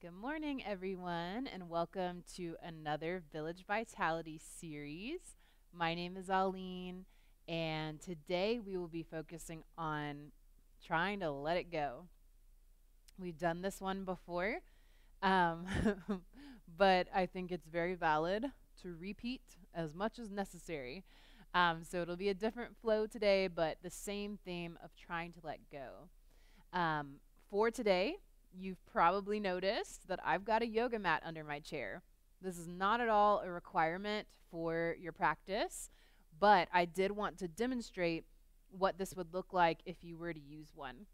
Good morning, everyone, and welcome to another Village Vitality series. My name is Aline, and today we will be focusing on trying to let it go. We've done this one before, um, but I think it's very valid to repeat as much as necessary. So it'll be a different flow today, but the same theme of trying to let go. Um, for today, you've probably noticed that I've got a yoga mat under my chair. This is not at all a requirement for your practice, but I did want to demonstrate what this would look like if you were to use one.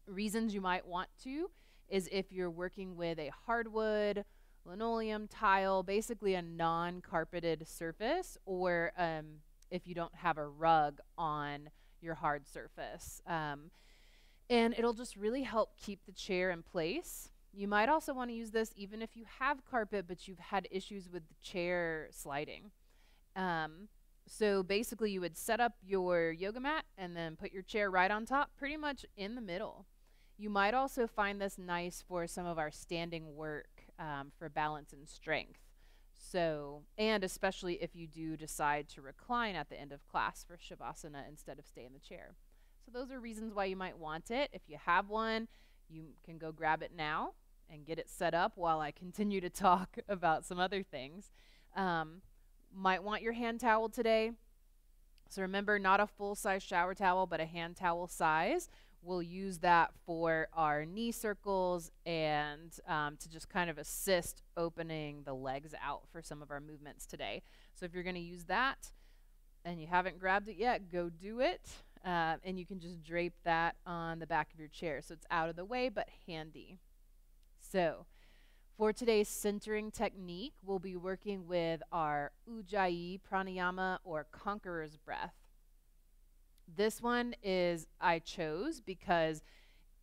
Reasons you might want to is if you're working with a hardwood, linoleum, tile, basically a non-carpeted surface, or if you don't have a rug on your hard surface. And it'll just really help keep the chair in place. You might also want to use this even if you have carpet, but you've had issues with the chair sliding. So basically you would set up your yoga mat and then put your chair right on top, pretty much in the middle. You might also find this nice for some of our standing work for balance and strength. So, and especially if you do decide to recline at the end of class for Shavasana instead of stay in the chair. So those are reasons why you might want it. If you have one, you can go grab it now and get it set up while I continue to talk about some other things. Might want your hand towel today. So remember, not a full-size shower towel, but a hand towel size. We'll use that for our knee circles and to just kind of assist opening the legs out for some of our movements today. So if you're going to use that and you haven't grabbed it yet, go do it. And you can just drape that on the back of your chair. So it's out of the way, but handy. So for today's centering technique, we'll be working with our Ujjayi Pranayama, or Conqueror's Breath. This one I chose because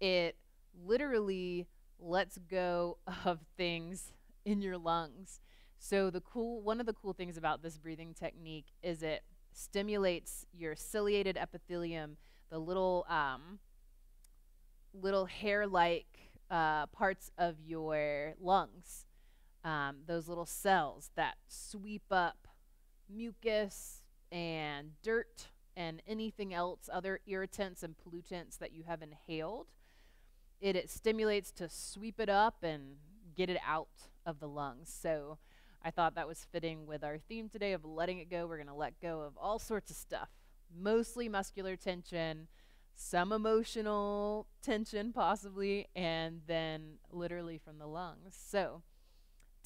it literally lets go of things in your lungs. So one of the cool things about this breathing technique is it stimulates your ciliated epithelium, the little hair-like parts of your lungs, those little cells that sweep up mucus and dirt and anything else, other irritants and pollutants that you have inhaled. It stimulates to sweep it up and get it out of the lungs. So I thought that was fitting with our theme today of letting it go. We're going to let go of all sorts of stuff, mostly muscular tension, some emotional tension possibly, and then literally from the lungs. So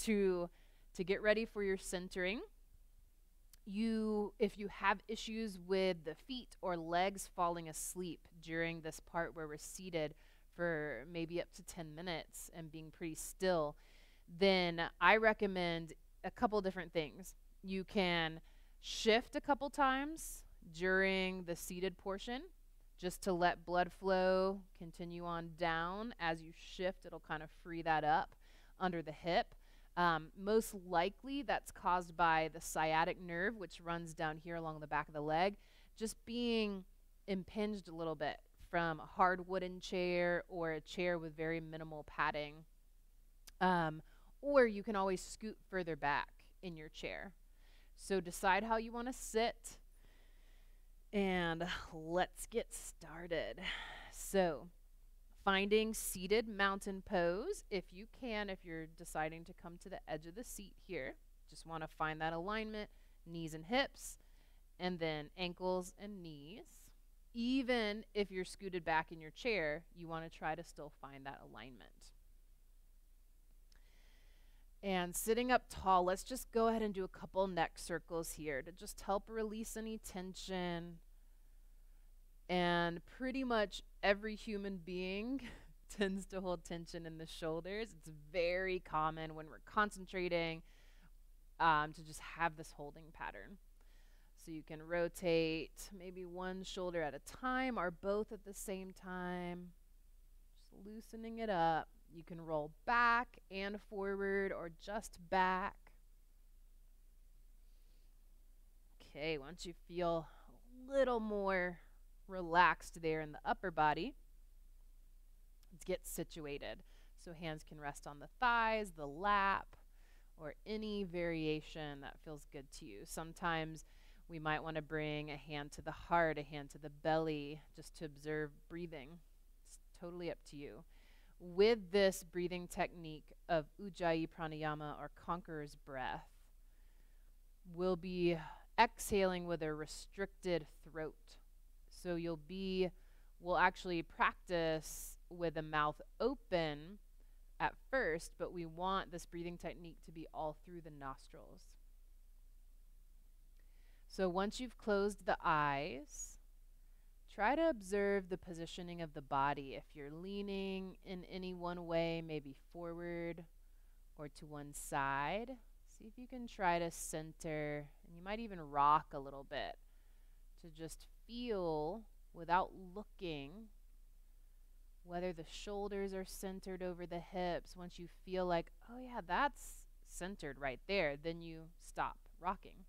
to get ready for your centering, if you have issues with the feet or legs falling asleep during this part where we're seated for maybe up to 10 minutes and being pretty still, then I recommend a couple different things. You can shift a couple times during the seated portion just to let blood flow continue on down. As you shift, it'll kind of free that up under the hip. Most likely that's caused by the sciatic nerve, which runs down here along the back of the leg, just being impinged a little bit from a hard wooden chair or a chair with very minimal padding. Or you can always scoot further back in your chair. So decide how you want to sit, and let's get started. So finding seated mountain pose, if you can, if you're deciding to come to the edge of the seat here, just want to find that alignment, knees and hips, and then ankles and knees. Even if you're scooted back in your chair, you want to try to still find that alignment. And sitting up tall, let's just go ahead and do a couple neck circles here to just help release any tension. And pretty much every human being tends to hold tension in the shoulders. It's very common when we're concentrating to just have this holding pattern. So you can rotate maybe one shoulder at a time or both at the same time, just loosening it up. You can roll back and forward or just back. Okay, once you feel a little more relaxed there in the upper body, let's get situated. So hands can rest on the thighs, the lap, or any variation that feels good to you. Sometimes we might want to bring a hand to the heart, a hand to the belly, just to observe breathing. It's totally up to you. With this breathing technique of Ujjayi Pranayama, or conqueror's breath, we'll be exhaling with a restricted throat. So we'll actually practice with the mouth open at first, but we want this breathing technique to be all through the nostrils. So once you've closed the eyes, try to observe the positioning of the body. If you're leaning in any one way, maybe forward or to one side, see if you can try to center, and you might even rock a little bit to just feel, without looking, whether the shoulders are centered over the hips. Once you feel like, oh yeah, that's centered right there, then you stop rocking.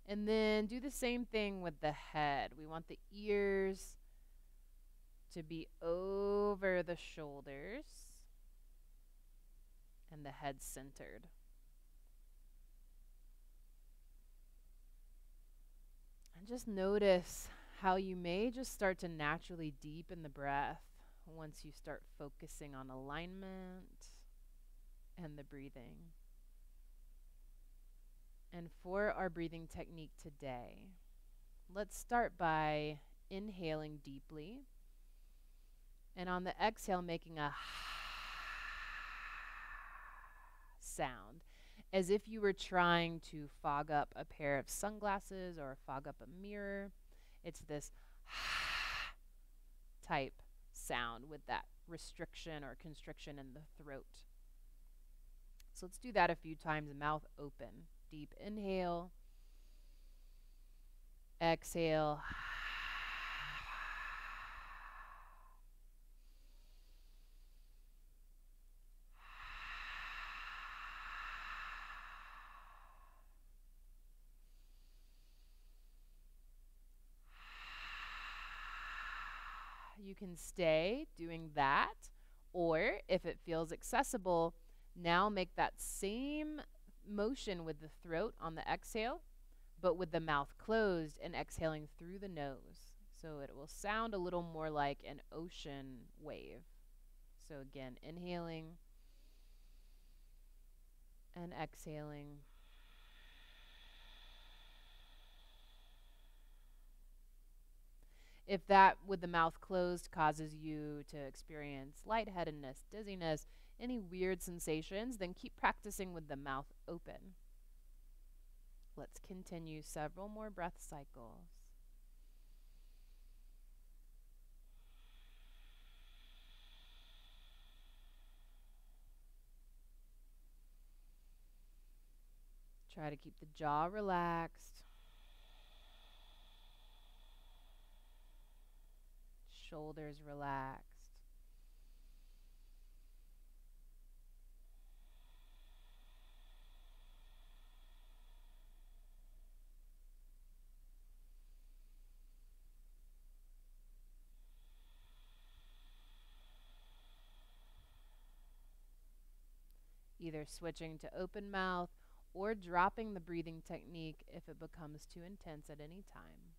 And then do the same thing with the head. We want the ears to be over the shoulders and the head centered. And just notice how you may just start to naturally deepen the breath once you start focusing on alignment and the breathing. And for our breathing technique today, let's start by inhaling deeply, and on the exhale making a sound, as if you were trying to fog up a pair of sunglasses or fog up a mirror. It's this type sound with that restriction or constriction in the throat. So let's do that a few times, mouth open. Deep inhale, exhale. You can stay doing that, or if it feels accessible, now make that same motion with the throat on the exhale, but with the mouth closed and exhaling through the nose. So it will sound a little more like an ocean wave. So again, inhaling and exhaling. If that with the mouth closed causes you to experience lightheadedness, dizziness, any weird sensations, then keep practicing with the mouth open. Let's continue several more breath cycles. Try to keep the jaw relaxed, shoulders relaxed. Either switching to open mouth or dropping the breathing technique if it becomes too intense at any time.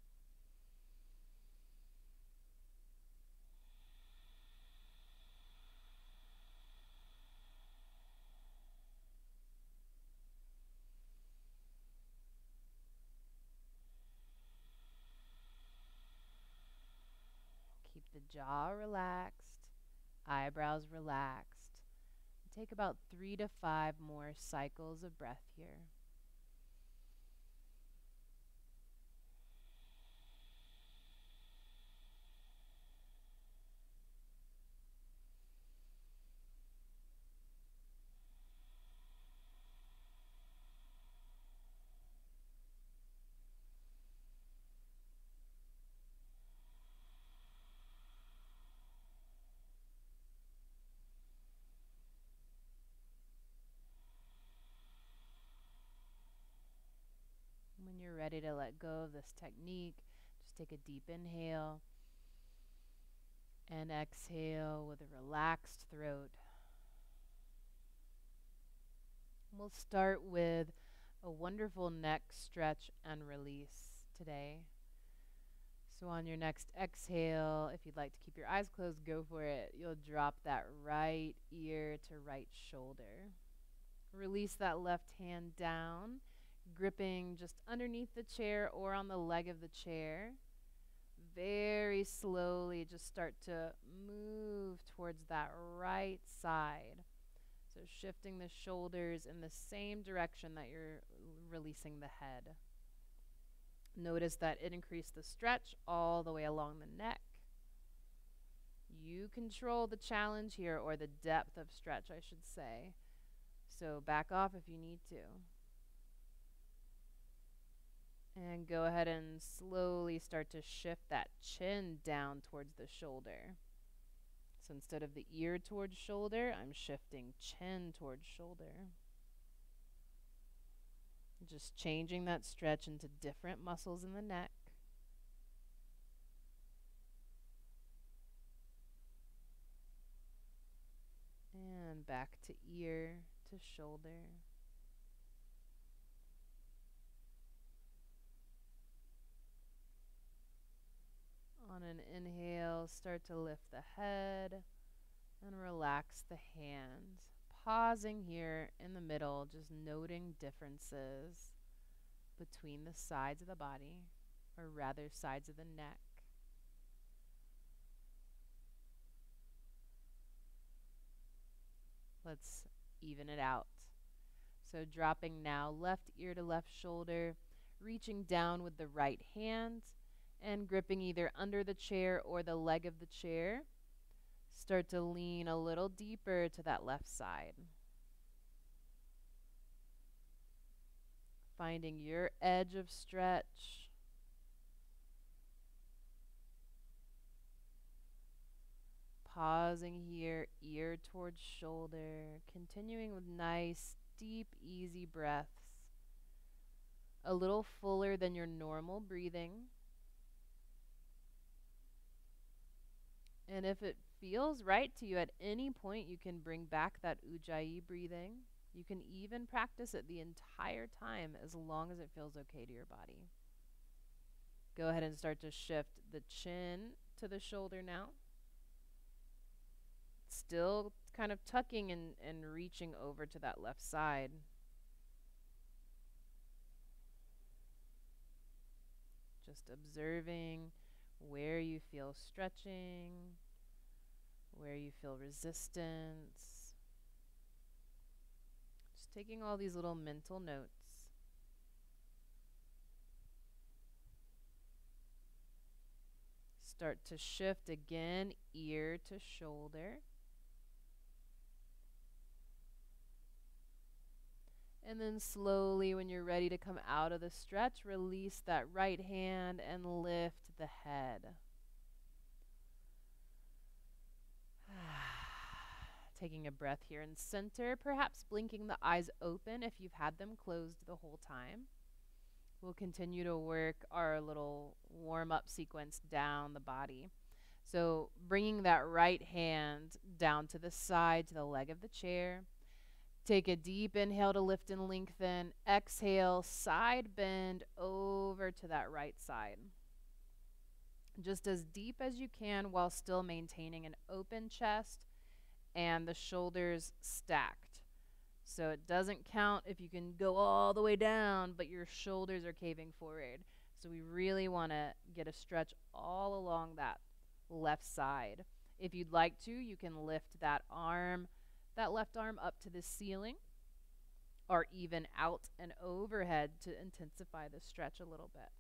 Keep the jaw relaxed, eyebrows relaxed. Take about 3 to 5 more cycles of breath here. When you're ready to let go of this technique, just take a deep inhale and exhale with a relaxed throat. We'll start with a wonderful neck stretch and release today. So on your next exhale, if you'd like to keep your eyes closed, go for it. You'll drop that right ear to right shoulder. Release that left hand down, gripping just underneath the chair or on the leg of the chair. Very slowly just start to move towards that right side. So shifting the shoulders in the same direction that you're releasing the head. Notice that it increased the stretch all the way along the neck. You control the challenge here, or the depth of stretch, I should say. So back off if you need to. And go ahead and slowly start to shift that chin down towards the shoulder. So instead of the ear towards shoulder, I'm shifting chin towards shoulder. Just changing that stretch into different muscles in the neck. And back to ear to shoulder. On an inhale, start to lift the head and relax the hands. Pausing here in the middle, just noting differences between the sides of the body, or rather sides of the neck. Let's even it out. So dropping now, left ear to left shoulder, reaching down with the right hand and gripping either under the chair or the leg of the chair. Start to lean a little deeper to that left side. Finding your edge of stretch. Pausing here, ear towards shoulder. Continuing with nice, deep, easy breaths. A little fuller than your normal breathing. And if it feels right to you at any point, you can bring back that Ujjayi breathing. You can even practice it the entire time as long as it feels okay to your body. Go ahead and start to shift the chin to the shoulder now. Still kind of tucking and reaching over to that left side. Just observing where you feel stretching, where you feel resistance. Just taking all these little mental notes. Start to shift again, ear to shoulder. And then slowly, when you're ready to come out of the stretch, release that right hand and lift the head. Taking a breath here in center, perhaps blinking the eyes open if you've had them closed the whole time. We'll continue to work our little warm-up sequence down the body. So bringing that right hand down to the side, to the leg of the chair. Take a deep inhale to lift and lengthen. Exhale, side bend over to that right side. Just as deep as you can while still maintaining an open chest and the shoulders stacked. So it doesn't count if you can go all the way down, but your shoulders are caving forward. So we really want to get a stretch all along that left side. If you'd like to, you can lift that arm, that left arm up to the ceiling, or even out and overhead to intensify the stretch a little bit.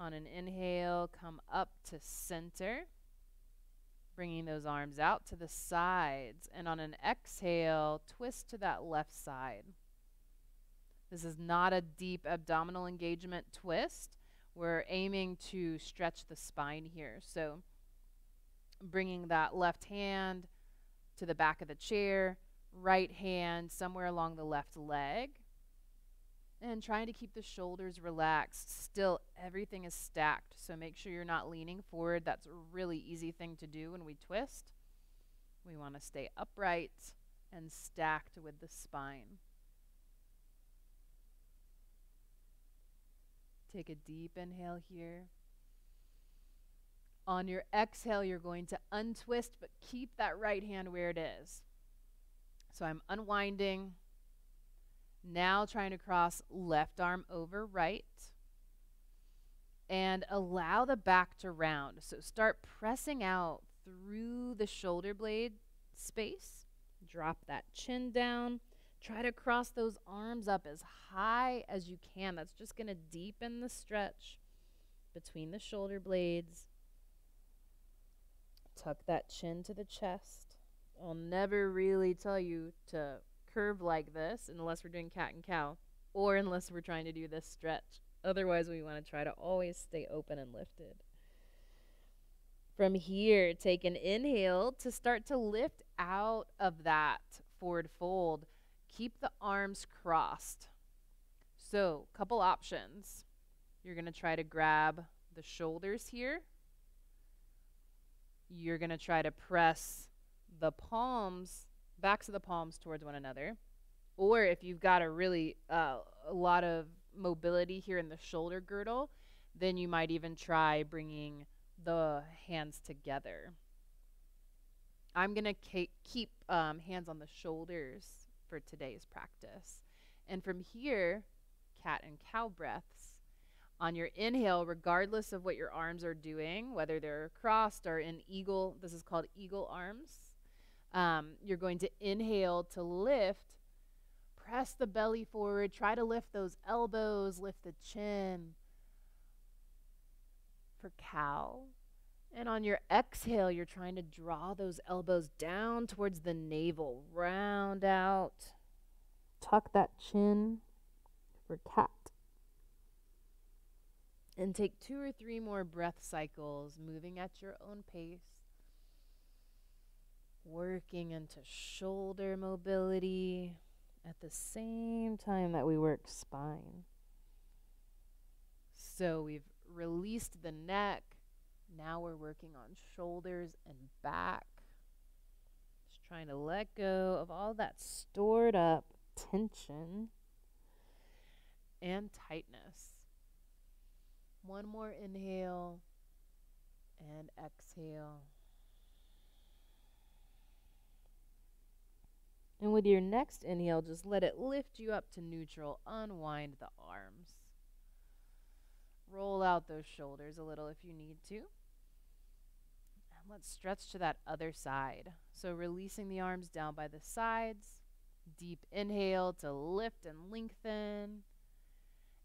On an inhale, come up to center, bringing those arms out to the sides. And on an exhale, twist to that left side. This is not a deep abdominal engagement twist. We're aiming to stretch the spine here. So bringing that left hand to the back of the chair, right hand somewhere along the left leg, and trying to keep the shoulders relaxed. Still, everything is stacked, so make sure you're not leaning forward. That's a really easy thing to do when we twist. We want to stay upright and stacked with the spine. Take a deep inhale here. On your exhale, you're going to untwist, but keep that right hand where it is. So I'm unwinding. Now trying to cross left arm over right. And allow the back to round. So start pressing out through the shoulder blade space. Drop that chin down. Try to cross those arms up as high as you can. That's just going to deepen the stretch between the shoulder blades. Tuck that chin to the chest. I'll never really tell you to curve like this unless we're doing cat and cow or unless we're trying to do this stretch. Otherwise, we want to try to always stay open and lifted. From here, take an inhale to start to lift out of that forward fold. Keep the arms crossed. So, couple options. You're going to try to grab the shoulders here. You're going to try to press the palms, backs of the palms towards one another. Or if you've got a lot of mobility here in the shoulder girdle, then you might even try bringing the hands together. I'm going to keep hands on the shoulders for today's practice. And from here, cat and cow breaths. On your inhale, regardless of what your arms are doing, whether they're crossed or in eagle, this is called eagle arms, you're going to inhale to lift. Press the belly forward. Try to lift those elbows, lift the chin for cow. And on your exhale, you're trying to draw those elbows down towards the navel. Round out. Tuck that chin for cat. And take 2 or 3 more breath cycles, moving at your own pace. Working into shoulder mobility at the same time that we work spine. So we've released the neck. Now we're working on shoulders and back. Just trying to let go of all that stored up tension and tightness. One more inhale and exhale. And with your next inhale, just let it lift you up to neutral. Unwind the arms. Roll out those shoulders a little if you need to. And let's stretch to that other side. So releasing the arms down by the sides. Deep inhale to lift and lengthen.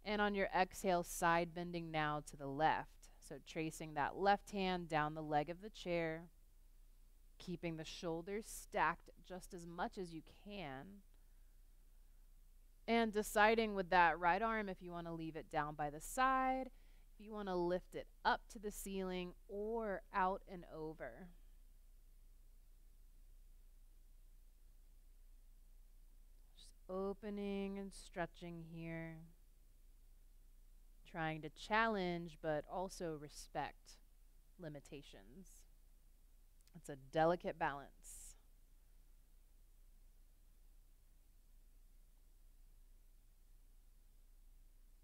And on your exhale, side bending now to the left. So tracing that left hand down the leg of the chair. Keeping the shoulders stacked just as much as you can. And deciding with that right arm if you want to leave it down by the side, if you want to lift it up to the ceiling or out and over. Just opening and stretching here. Trying to challenge but also respect limitations. It's a delicate balance.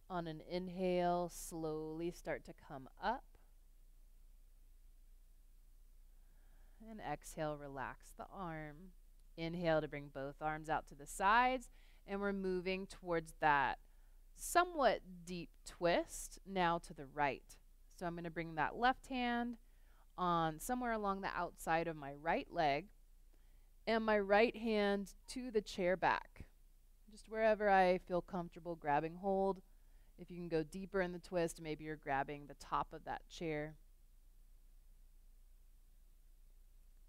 On an inhale, slowly start to come up. And exhale, relax the arm. Inhale to bring both arms out to the sides. And we're moving towards that somewhat deep twist now to the right. So I'm going to bring that left hand on somewhere along the outside of my right leg and my right hand to the chair back. Just wherever I feel comfortable grabbing hold. If you can go deeper in the twist, maybe you're grabbing the top of that chair.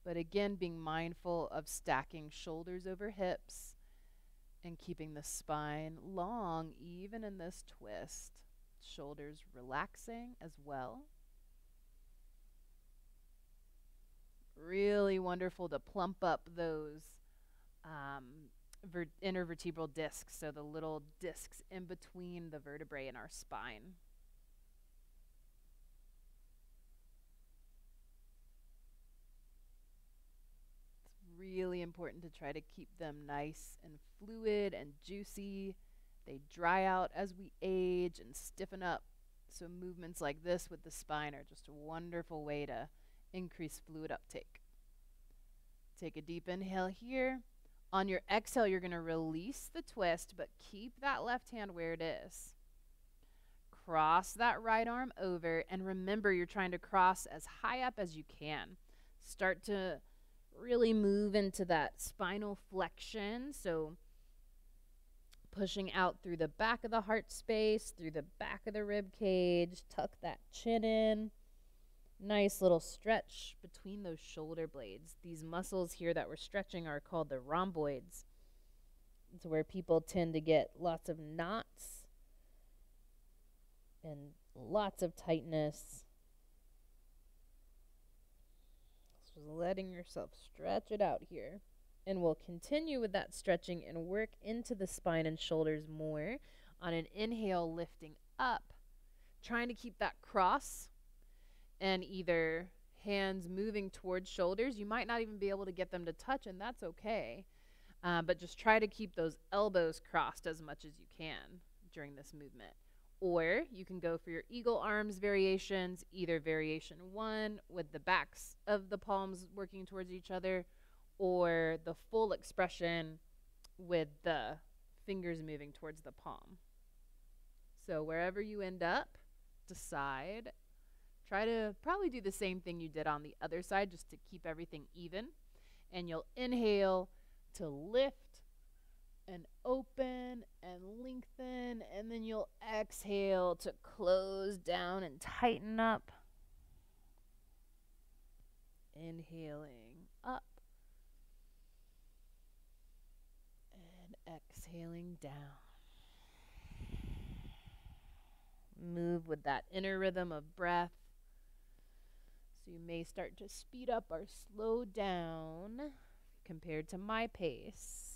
But again, being mindful of stacking shoulders over hips and keeping the spine long even in this twist. Shoulders relaxing as well. Really wonderful to plump up those intervertebral discs, so the little discs in between the vertebrae in our spine. It's important to try to keep them nice and fluid and juicy. They dry out as we age and stiffen up. So movements like this with the spine are just a wonderful way to increase fluid uptake. Take a deep inhale here. On your exhale, you're going to release the twist, but keep that left hand where it is. Cross that right arm over, and remember you're trying to cross as high up as you can. Start to really move into that spinal flexion, so pushing out through the back of the heart space, through the back of the rib cage, tuck that chin in. Nice little stretch between those shoulder blades. These muscles here that we're stretching are called the rhomboids. It's where people tend to get lots of knots and lots of tightness. So letting yourself stretch it out here. And we'll continue with that stretching and work into the spine and shoulders more. On an inhale, lifting up, trying to keep that cross and either hands moving towards shoulders. You might not even be able to get them to touch, and that's okay. But just try to keep those elbows crossed as much as you can during this movement. Or you can go for your eagle arms variations, either variation 1 with the backs of the palms working towards each other, or the full expression with the fingers moving towards the palm. So wherever you end up, decide. Try to probably do the same thing you did on the other side just to keep everything even. And you'll inhale to lift and open and lengthen, and then you'll exhale to close down and tighten up. Inhaling up and exhaling down. Move with that inner rhythm of breath. So you may start to speed up or slow down compared to my pace.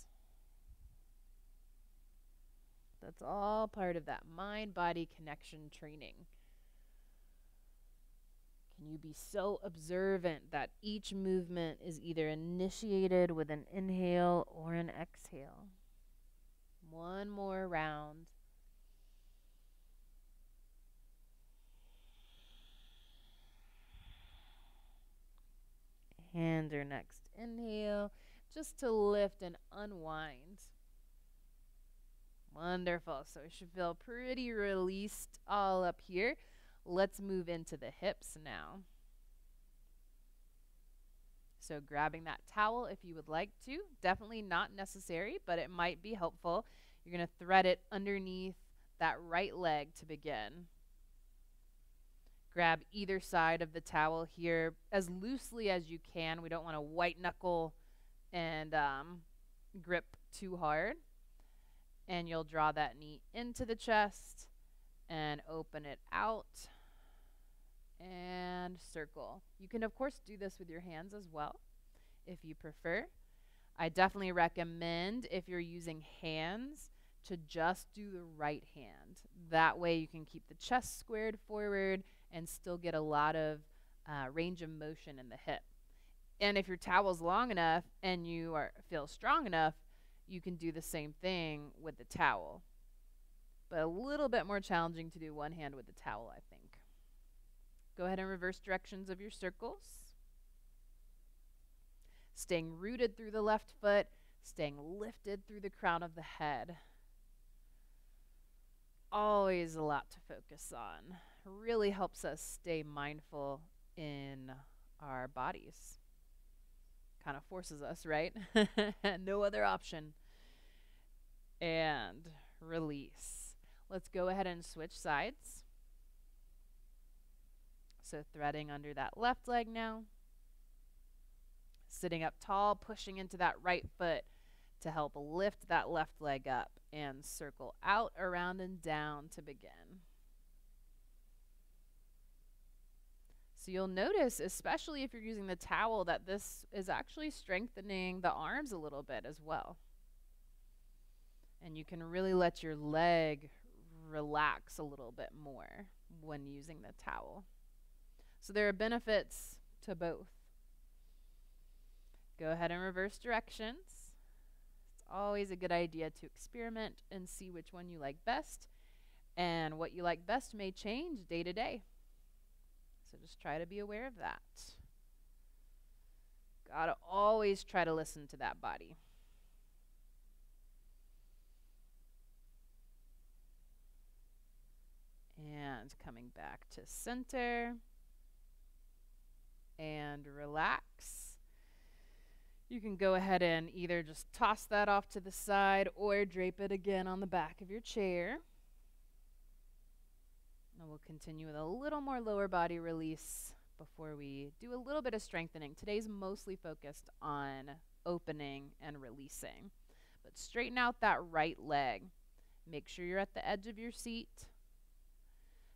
That's all part of that mind-body connection training. Can you be so observant that each movement is either initiated with an inhale or an exhale? One more round. And your next inhale, just to lift and unwind. Wonderful. So you should feel pretty released all up here. Let's move into the hips now. So grabbing that towel if you would like to. Definitely not necessary, but it might be helpful. You're going to thread it underneath that right leg to begin. Grab either side of the towel here as loosely as you can. We don't want to white knuckle and grip too hard. And you'll draw that knee into the chest and open it out and circle. You can, of course, do this with your hands as well if you prefer. I definitely recommend, if you're using hands, to just do the right hand. That way you can keep the chest squared forward and still get a lot of range of motion in the hip. And if your towel's long enough and you feel strong enough, you can do the same thing with the towel. But a little bit more challenging to do one hand with the towel, I think. Go ahead and reverse directions of your circles. Staying rooted through the left foot, staying lifted through the crown of the head. Always a lot to focus on. Really helps us stay mindful in our bodies. Kind of forces us, right? No other option. And release. Let's go ahead and switch sides. So threading under that left leg now. Sitting up tall, pushing into that right foot to help lift that left leg up and circle out, around, and down to begin. So you'll notice, especially if you're using the towel, that this is actually strengthening the arms a little bit as well. And you can really let your leg relax a little bit more when using the towel. So there are benefits to both. Go ahead and reverse directions. It's always a good idea to experiment and see which one you like best. And what you like best may change day to day. So just try to be aware of that. Gotta always try to listen to that body. And coming back to center. And relax. You can go ahead and either just toss that off to the side or drape it again on the back of your chair. And we'll continue with a little more lower body release before we do a little bit of strengthening. Today's mostly focused on opening and releasing. But straighten out that right leg. Make sure you're at the edge of your seat.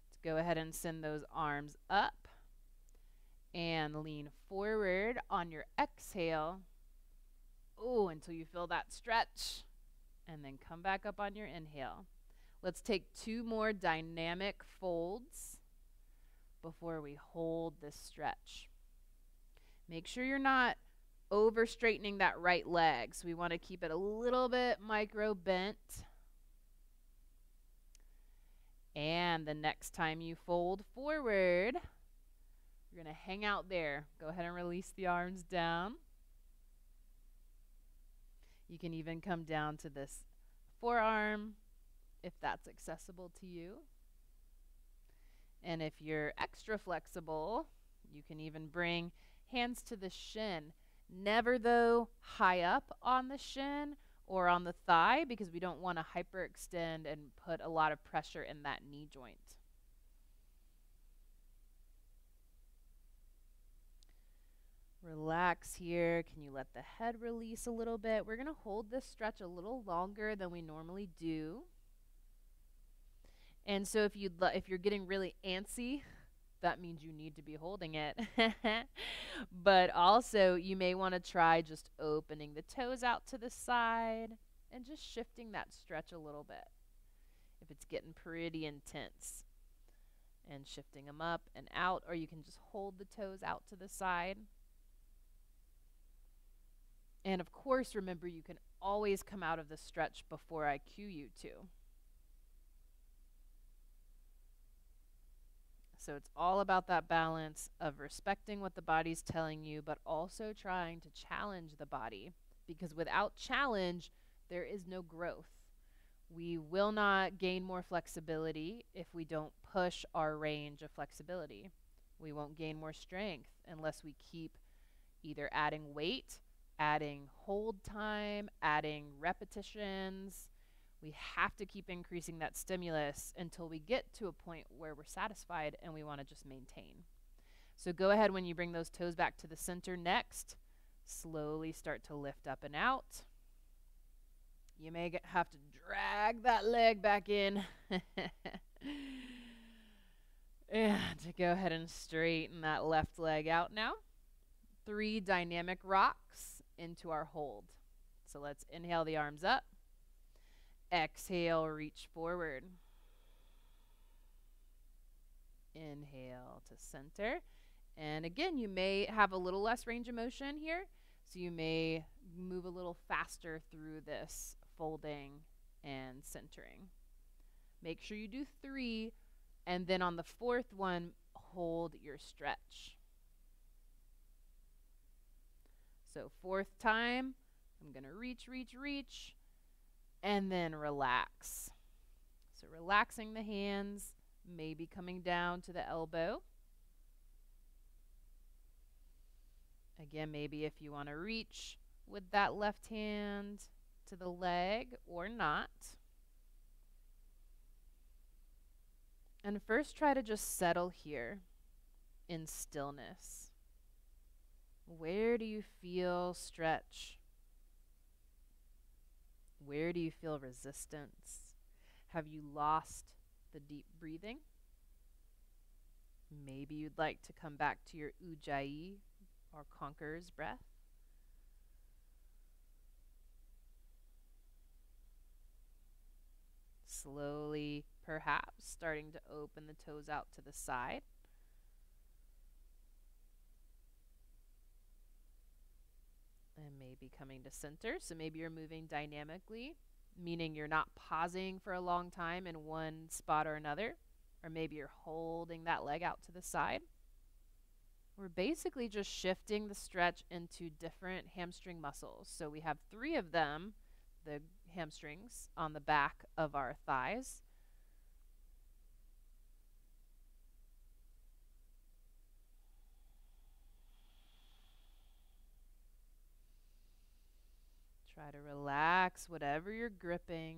Let's go ahead and send those arms up and lean forward on your exhale. Oh, until you feel that stretch. And then come back up on your inhale. Let's take 2 more dynamic folds before we hold this stretch. Make sure you're not over straightening that right leg. So we want to keep it a little bit micro bent. And the next time you fold forward, you're going to hang out there. Go ahead and release the arms down. You can even come down to this forearm if that's accessible to you. And if you're extra flexible, you can even bring hands to the shin. Never, though, high up on the shin or on the thigh, because we don't want to hyperextend and put a lot of pressure in that knee joint. Relax here. Can you let the head release a little bit? We're going to hold this stretch a little longer than we normally do. And so if you're getting really antsy, that means you need to be holding it. But also you may want to try just opening the toes out to the side and just shifting that stretch a little bit if it's getting pretty intense. And shifting them up and out, or you can just hold the toes out to the side. And of course, remember, you can always come out of the stretch before I cue you to. So it's all about that balance of respecting what the body's telling you, but also trying to challenge the body. Because without challenge, there is no growth. We will not gain more flexibility if we don't push our range of flexibility. We won't gain more strength unless we keep either adding weight, adding hold time, adding repetitions. We have to keep increasing that stimulus until we get to a point where we're satisfied and we want to just maintain. So go ahead when you bring those toes back to the center next. Slowly start to lift up and out. You may have to drag that leg back in. And to go ahead and straighten that left leg out now. 3 dynamic rocks into our hold. So let's inhale the arms up. Exhale, reach forward. Inhale to center. And again, you may have a little less range of motion here, so you may move a little faster through this folding and centering. Make sure you do 3, and then on the 4th one, hold your stretch. So 4th time, I'm going to reach, reach, reach, and then relax. So relaxing the hands, maybe coming down to the elbow. Again, maybe if you want to reach with that left hand to the leg or not. And first try to just settle here in stillness. Where do you feel stretch? Where do you feel resistance? Have you lost the deep breathing? Maybe you'd like to come back to your Ujjayi or conqueror's breath. Slowly, perhaps, starting to open the toes out to the side. be coming to center. So maybe you're moving dynamically, meaning you're not pausing for a long time in one spot or another, or maybe you're holding that leg out to the side. We're basically just shifting the stretch into different hamstring muscles. So we have 3 of them, the hamstrings on the back of our thighs. Try to relax whatever you're gripping.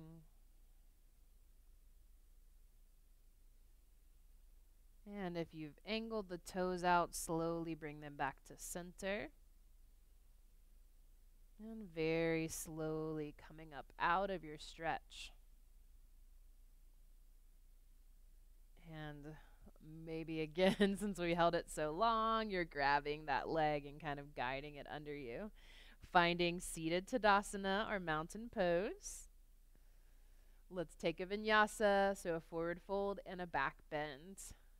And if you've angled the toes out, slowly bring them back to center. And very slowly coming up out of your stretch. And maybe again, since we held it so long, you're grabbing that leg and kind of guiding it under you. Finding seated Tadasana or mountain pose. Let's take a vinyasa, so a forward fold and a back bend.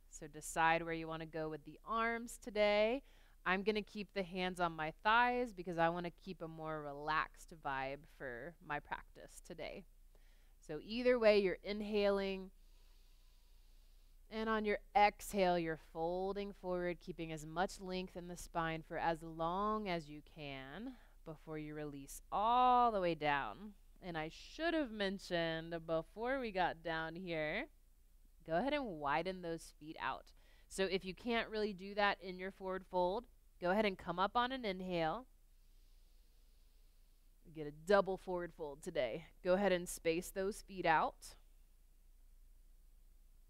So decide where you want to go with the arms today. I'm going to keep the hands on my thighs because I want to keep a more relaxed vibe for my practice today. So either way, you're inhaling, and on your exhale, you're folding forward, keeping as much length in the spine for as long as you can before you release all the way down. And I should have mentioned before we got down here, go ahead and widen those feet out. So if you can't really do that in your forward fold, go ahead and come up on an inhale. Get a double forward fold today. Go ahead and space those feet out.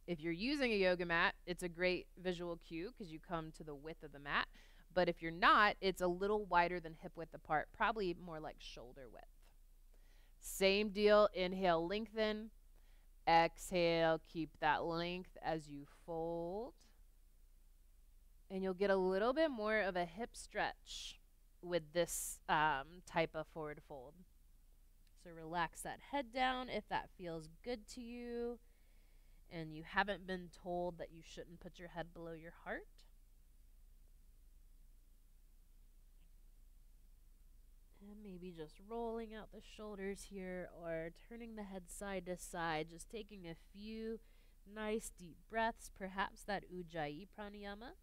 If you're using a yoga mat, it's a great visual cue because you come to the width of the mat. But if you're not, it's a little wider than hip width apart, probably more like shoulder width. Same deal, inhale, lengthen. Exhale, keep that length as you fold. And you'll get a little bit more of a hip stretch with this type of forward fold. So relax that head down if that feels good to you and you haven't been told that you shouldn't put your head below your heart. And maybe just rolling out the shoulders here or turning the head side to side, just taking a few nice deep breaths, perhaps that Ujjayi pranayama.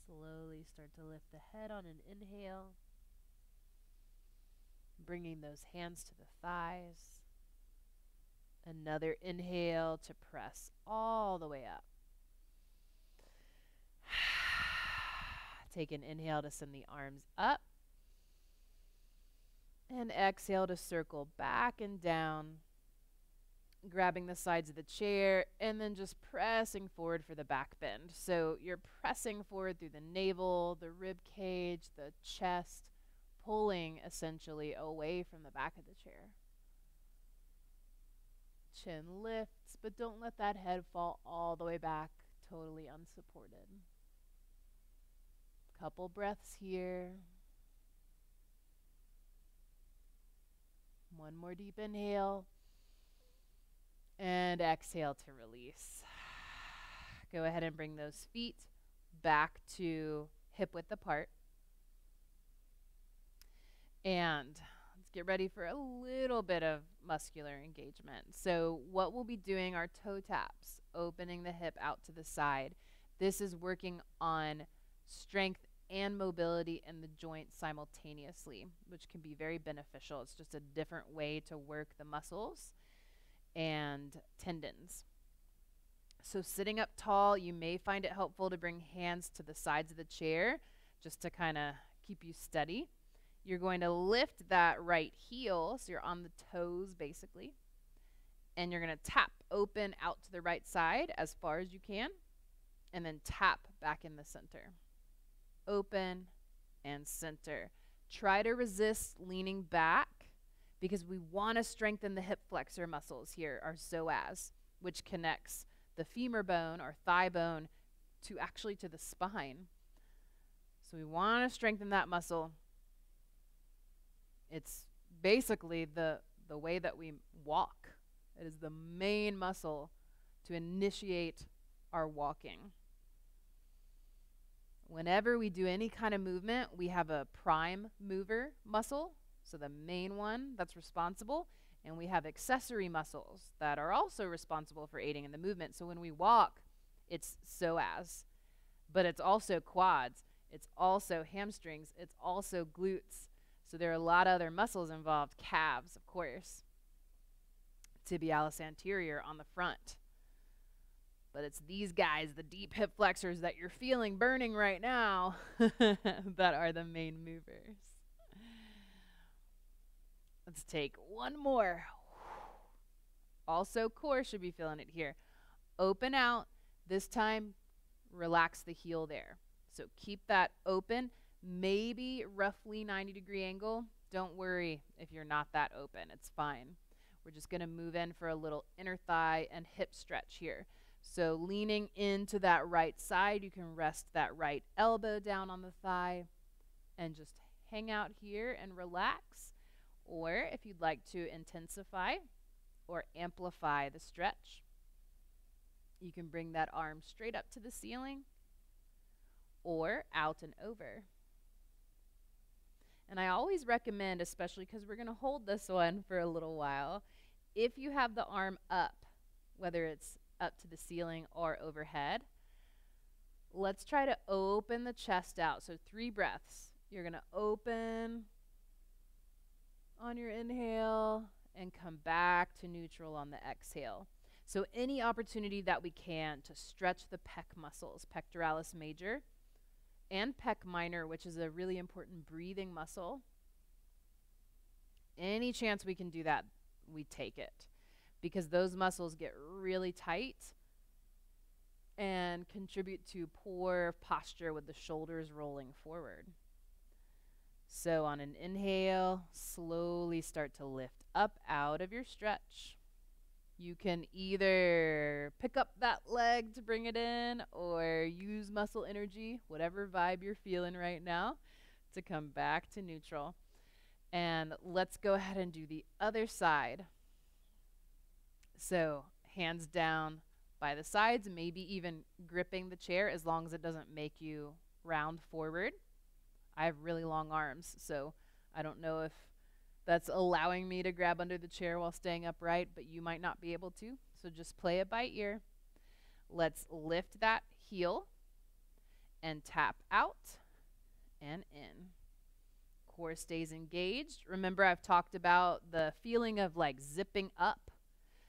Slowly start to lift the head on an inhale. Bringing those hands to the thighs. Another inhale to press all the way up. Take an inhale to send the arms up. And exhale to circle back and down. Grabbing the sides of the chair and then just pressing forward for the back bend. So you're pressing forward through the navel, the rib cage, the chest, pulling essentially away from the back of the chair. Chin lifts, but don't let that head fall all the way back, totally unsupported. Couple breaths here. One more deep inhale. And exhale to release. Go ahead and bring those feet back to hip width apart. And let's get ready for a little bit of muscular engagement. So what we'll be doing are toe taps, opening the hip out to the side. This is working on strength and mobility in the joint simultaneously, which can be very beneficial. It's just a different way to work the muscles and tendons. So sitting up tall, you may find it helpful to bring hands to the sides of the chair just to kind of keep you steady. You're going to lift that right heel, so you're on the toes basically, and you're going to tap open out to the right side as far as you can, and then tap back in the center. Open and center. Try to resist leaning back because we want to strengthen the hip flexor muscles here, our psoas, which connects the femur bone or thigh bone to the spine. So we want to strengthen that muscle. It's basically the way that we walk. It is the main muscle to initiate our walking. Whenever we do any kind of movement, we have a prime mover muscle, so the main one that's responsible, and we have accessory muscles that are also responsible for aiding in the movement. So when we walk, it's psoas, but it's also quads, it's also hamstrings, it's also glutes. So there are a lot of other muscles involved, calves, of course, tibialis anterior on the front. But it's these guys, the deep hip flexors that you're feeling burning right now, that are the main movers. Let's take one more. Also, core should be feeling it here. Open out. This time, relax the heel there. So keep that open, maybe roughly 90-degree angle. Don't worry if you're not that open. It's fine. We're just going to move in for a little inner thigh and hip stretch here. So leaning into that right side, you can rest that right elbow down on the thigh and just hang out here and relax. Or if you'd like to intensify or amplify the stretch, you can bring that arm straight up to the ceiling or out and over. And I always recommend, especially because we're going to hold this one for a little while, if you have the arm up, whether it's up to the ceiling or overhead, let's try to open the chest out. So 3 breaths. You're going to open on your inhale and come back to neutral on the exhale. So any opportunity that we can to stretch the pec muscles, pectoralis major and pec minor, which is a really important breathing muscle, any chance we can do that, we take it, because those muscles get really tight and contribute to poor posture with the shoulders rolling forward. So on an inhale, slowly start to lift up out of your stretch. You can either pick up that leg to bring it in or use muscle energy, whatever vibe you're feeling right now, to come back to neutral. And let's go ahead and do the other side. So hands down by the sides, maybe even gripping the chair as long as it doesn't make you round forward. I have really long arms, so I don't know if that's allowing me to grab under the chair while staying upright, but you might not be able to, so just play it by ear. Let's lift that heel and tap out and in. Core stays engaged. Remember, I've talked about the feeling of like zipping up.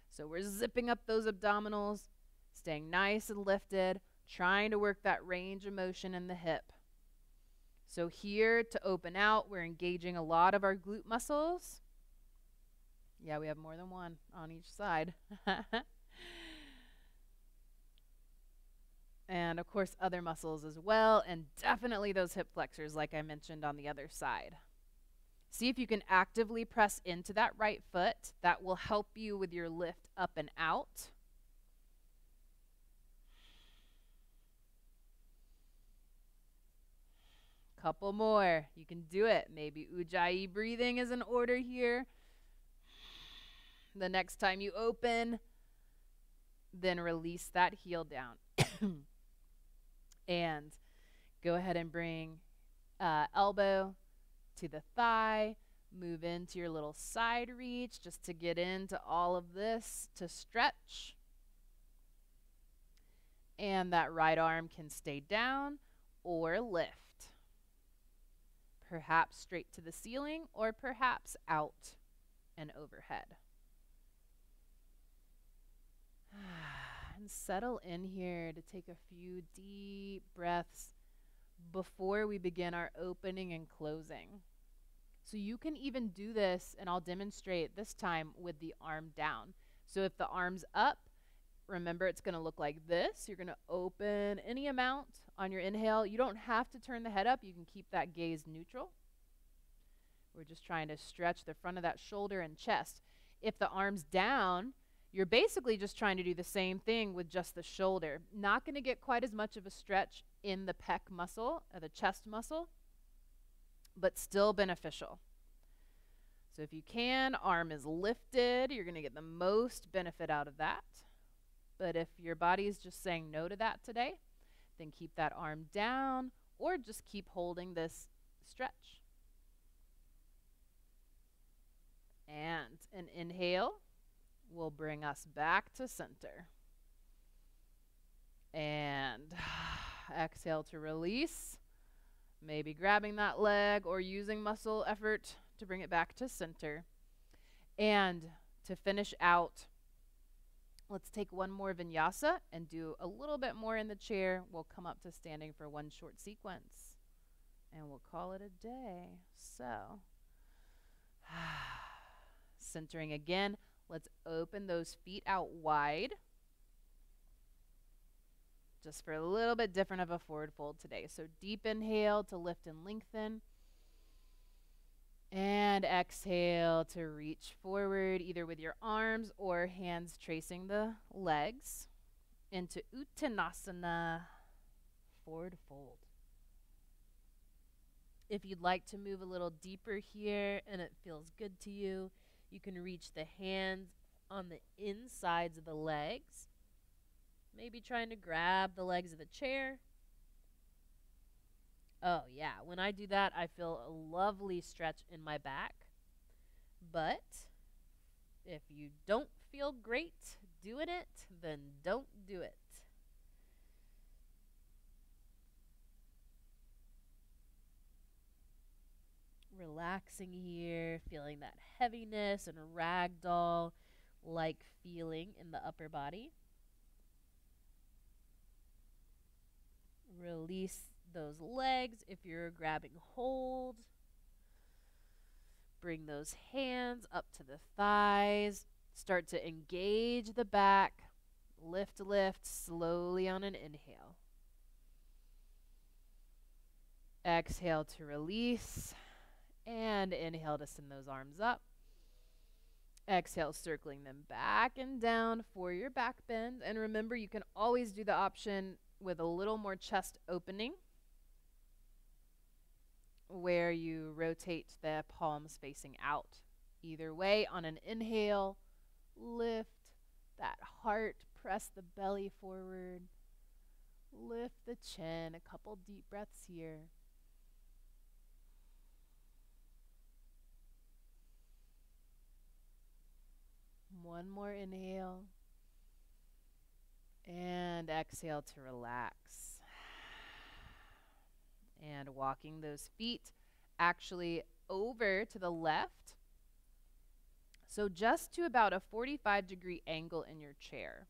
So we're zipping up those abdominals, staying nice and lifted, trying to work that range of motion in the hip. So here to open out, we're engaging a lot of our glute muscles. Yeah, we have more than one on each side. And of course, other muscles as well, and definitely those hip flexors like I mentioned on the other side. See if you can actively press into that right foot. That will help you with your lift up and out. Couple more. You can do it. Maybe Ujjayi breathing is in order here. The next time you open, then release that heel down. And go ahead and bring elbow to the thigh. Move into your little side reach just to get into all of this to stretch. And that right arm can stay down or lift. Perhaps straight to the ceiling or perhaps out and overhead. And settle in here to take a few deep breaths before we begin our opening and closing. So you can even do this, and I'll demonstrate this time with the arm down. So if the arm's up, remember it's going to look like this. You're going to open any amount on your inhale. You don't have to turn the head up. You can keep that gaze neutral. We're just trying to stretch the front of that shoulder and chest. If the arm's down, you're basically just trying to do the same thing with just the shoulder. Not going to get quite as much of a stretch in the pec muscle or the chest muscle, but still beneficial. So if you can, arm is lifted. You're going to get the most benefit out of that. But if your body is just saying no to that today, then keep that arm down or just keep holding this stretch. And an inhale will bring us back to center. And exhale to release. Maybe grabbing that leg or using muscle effort to bring it back to center. And to finish out, let's take one more vinyasa and do a little bit more in the chair. We'll come up to standing for one short sequence. And we'll call it a day. So, centering again. Let's open those feet out wide. Just for a little bit different of a forward fold today. So deep inhale to lift and lengthen. And exhale to reach forward, either with your arms or hands tracing the legs, into Uttanasana, forward fold. If you'd like to move a little deeper here and it feels good to you, you can reach the hands on the insides of the legs, maybe trying to grab the legs of the chair. Oh yeah, when I do that, I feel a lovely stretch in my back. But if you don't feel great doing it, then don't do it. Relaxing here, feeling that heaviness and ragdoll-like feeling in the upper body. Release those legs if you're grabbing hold. Bring those hands up to the thighs. Start to engage the back. Lift, lift slowly on an inhale. Exhale to release. And inhale to send those arms up. Exhale, circling them back and down for your back bend. And remember, you can always do the option with a little more chest opening, where you rotate the palms facing out. Either way, on an inhale, lift that heart, press the belly forward, lift the chin, a couple deep breaths here. One more inhale. And exhale to relax. And walking those feet actually over to the left. So just to about a 45-degree angle in your chair.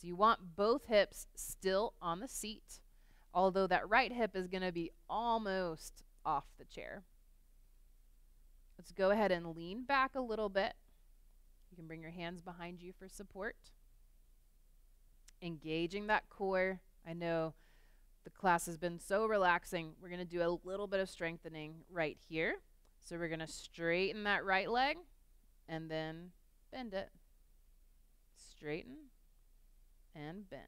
So you want both hips still on the seat, although that right hip is going to be almost off the chair. Let's go ahead and lean back a little bit. You can bring your hands behind you for support. Engaging that core. I know the class has been so relaxing. We're going to do a little bit of strengthening right here. So we're going to straighten that right leg and then bend it. Straighten and bend.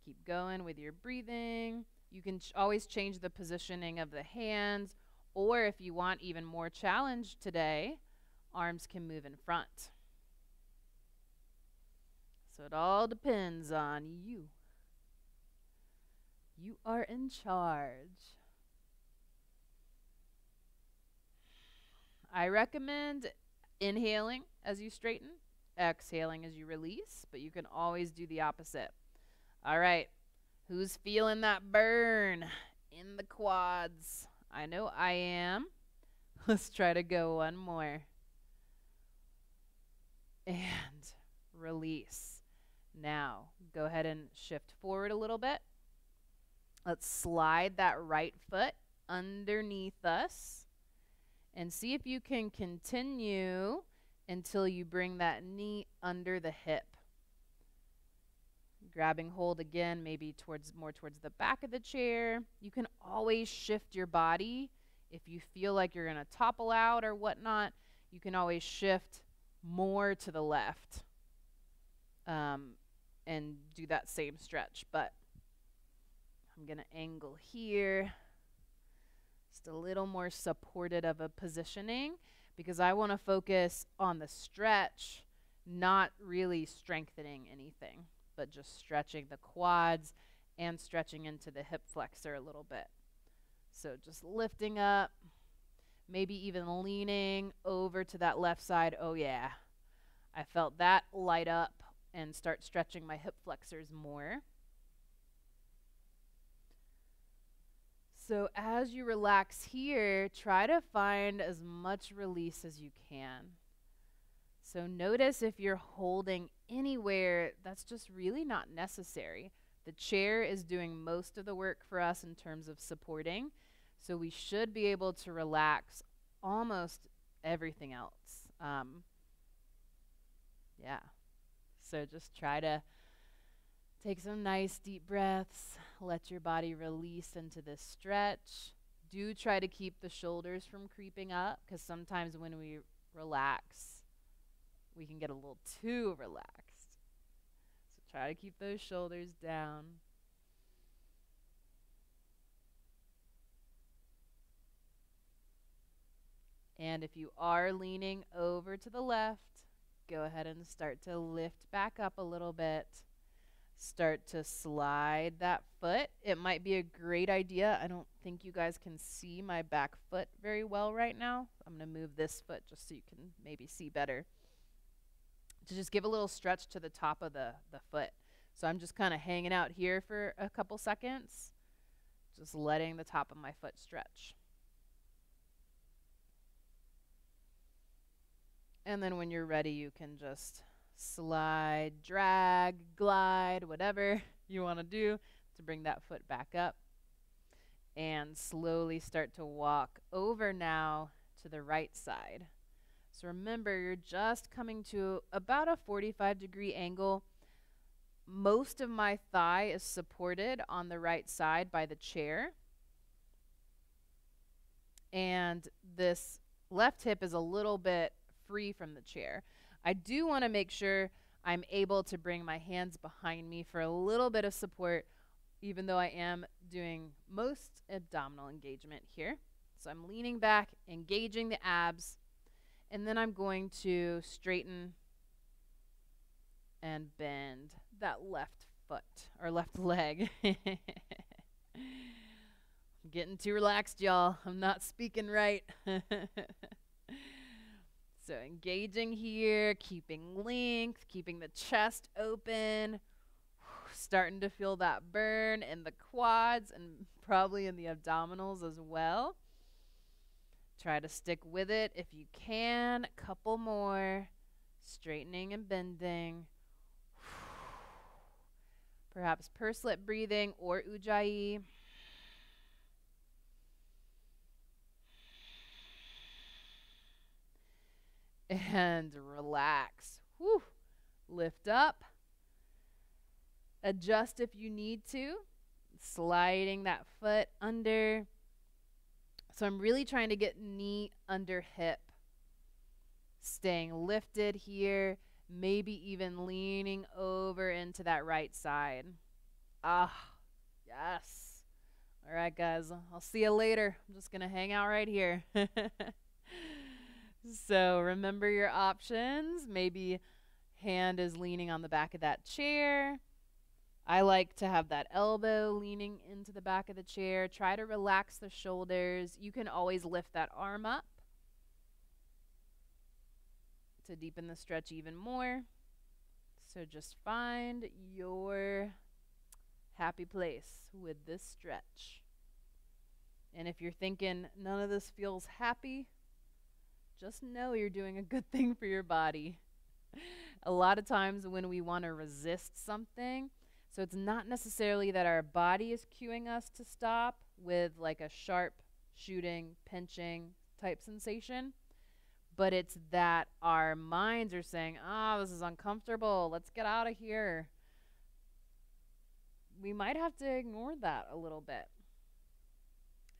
Keep going with your breathing. You can always change the positioning of the hands, or if you want even more challenge today, arms can move in front. So it all depends on you. You are in charge. I recommend inhaling as you straighten, exhaling as you release, but you can always do the opposite. All right, who's feeling that burn in the quads? I know I am. Let's try to go one more. And release. Now, go ahead and shift forward a little bit. Let's slide that right foot underneath us and see if you can continue until you bring that knee under the hip. Grabbing hold again, maybe more towards the back of the chair. You can always shift your body. If you feel like you're going to topple out or whatnot, you can always shift more to the left and do that same stretch. But I'm going to angle here. Just a little more supported of a positioning because I want to focus on the stretch, not really strengthening anything, but just stretching the quads and stretching into the hip flexor a little bit. So just lifting up, maybe even leaning over to that left side. Oh yeah, I felt that light up and start stretching my hip flexors more. So as you relax here, try to find as much release as you can. So notice if you're holding anywhere that's just really not necessary. The chair is doing most of the work for us in terms of supporting, so we should be able to relax almost everything else. Yeah, so just try to take some nice deep breaths. Let your body release into this stretch. Do try to keep the shoulders from creeping up because sometimes when we relax, we can get a little too relaxed. So try to keep those shoulders down. And if you are leaning over to the left, go ahead and start to lift back up a little bit. Start to slide that foot. It might be a great idea. I don't think you guys can see my back foot very well right now. I'm going to move this foot just so you can maybe see better. To just give a little stretch to the top of the foot. So I'm just kind of hanging out here for a couple seconds, just letting the top of my foot stretch. And then when you're ready, you can just slide, drag, glide, whatever you want to do to bring that foot back up. And slowly start to walk over now to the right side. So remember, you're just coming to about a 45-degree angle. Most of my thigh is supported on the right side by the chair. And this left hip is a little bit free from the chair. I do want to make sure I'm able to bring my hands behind me for a little bit of support, even though I am doing most abdominal engagement here. So I'm leaning back, engaging the abs, and then I'm going to straighten and bend that left foot or left leg. I'm getting too relaxed, y'all. I'm not speaking right. So engaging here, keeping length, keeping the chest open, starting to feel that burn in the quads and probably in the abdominals as well. Try to stick with it if you can. A couple more. Straightening and bending. Perhaps pursed lip breathing or ujjayi. And relax. Whew. Lift up. Adjust if you need to. Sliding that foot under. So I'm really trying to get knee under hip. Staying lifted here. Maybe even leaning over into that right side. Ah, yes. All right, guys. I'll see you later. I'm just going to hang out right here. So remember your options. Maybe hand is leaning on the back of that chair. I like to have that elbow leaning into the back of the chair. Try to relax the shoulders. You can always lift that arm up to deepen the stretch even more. So just find your happy place with this stretch. And if you're thinking none of this feels happy, just know you're doing a good thing for your body. A lot of times when we want to resist something, so it's not necessarily that our body is cueing us to stop with like a sharp shooting, pinching type sensation, but it's that our minds are saying, this is uncomfortable, let's get out of here. We might have to ignore that a little bit.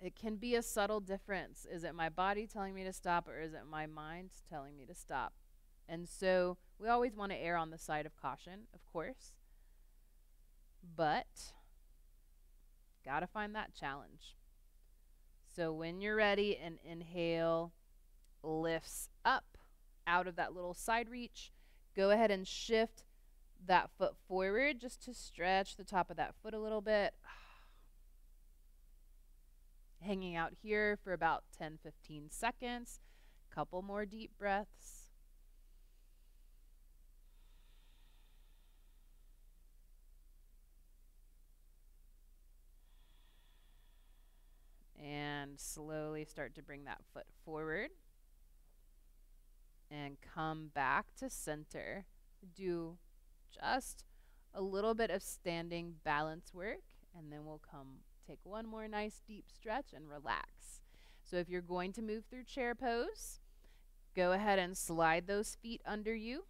It can be a subtle difference. Is it my body telling me to stop, or is it my mind telling me to stop? And so we always want to err on the side of caution, of course. But got to find that challenge. So when you're ready, an inhale lifts up out of that little side reach. Go ahead and shift that foot forward just to stretch the top of that foot a little bit. Hanging out here for about 10-15 seconds. Couple more deep breaths. And slowly start to bring that foot forward. And come back to center. Do just a little bit of standing balance work, and then we'll take one more nice deep stretch and relax. So if you're going to move through chair pose, go ahead and slide those feet under you.